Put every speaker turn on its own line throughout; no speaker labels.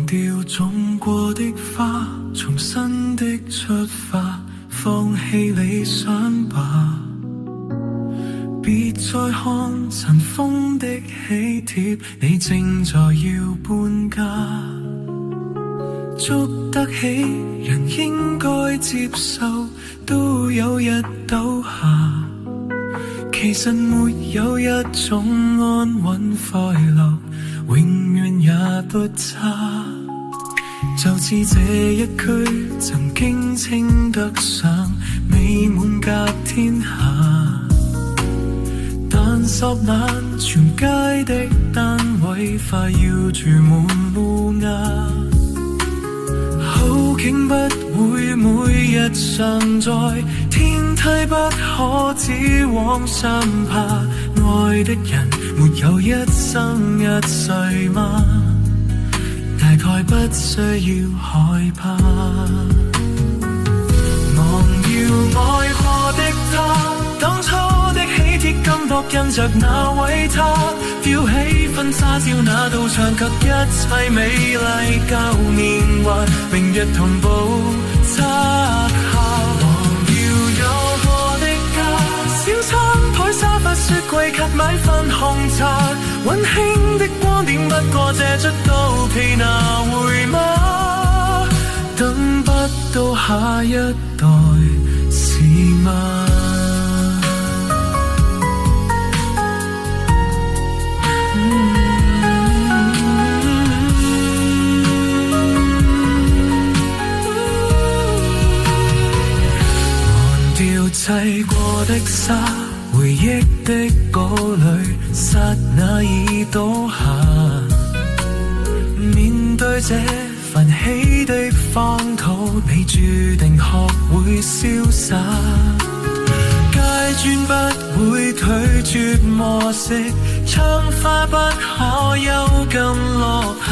掉種過的花，重新的出發，放棄理想吧。別再看塵封的喜帖，你正在要搬家。捉得起人應該接受，都有日倒下。其實沒有一種安穩快樂永遠也不差。就似這一區曾經稱得上美滿甲天下，但霎眼全街的單位快要住滿烏鴉。好景不會每日常在，天梯不可只往上爬。愛的人沒有一生一世嗎？大概不需要害怕。忘掉愛過的他，當初的喜帖金箔印着那位他，裱起婚紗照那道牆及一切美麗舊年華，明日同步拆下。忘掉有過的家，小餐台沙發雪櫃及買份紅茶，溫馨的光點不過這出到期拿回嗎？等不到下一代是嗎？砌過的沙，回憶的堡壘，剎那已倒下。面對這奮起的荒土，你注定學會瀟灑。階磚不會拒絕磨蝕，窗花不可幽禁落下。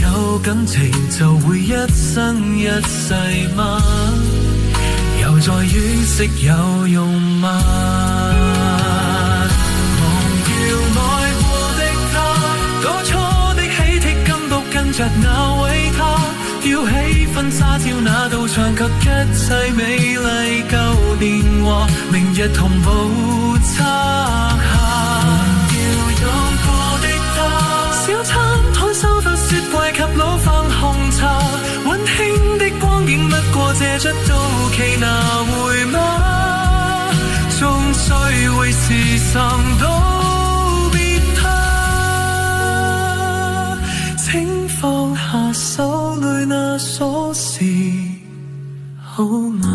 有感情就會一生一世嗎？又在惋惜有用嗎？忘掉愛過的他，當初的喜帖金箔跟着那位他，裱起婚紗照那道牆及一切美麗舊年華，明日同步拆下。忘掉有過的他，小餐台收發雪櫃及老飯紅茶，溫馨的光景不過這出到期拿回嗎？終須會時常道別他，請放下手裏那鎖匙好嗎？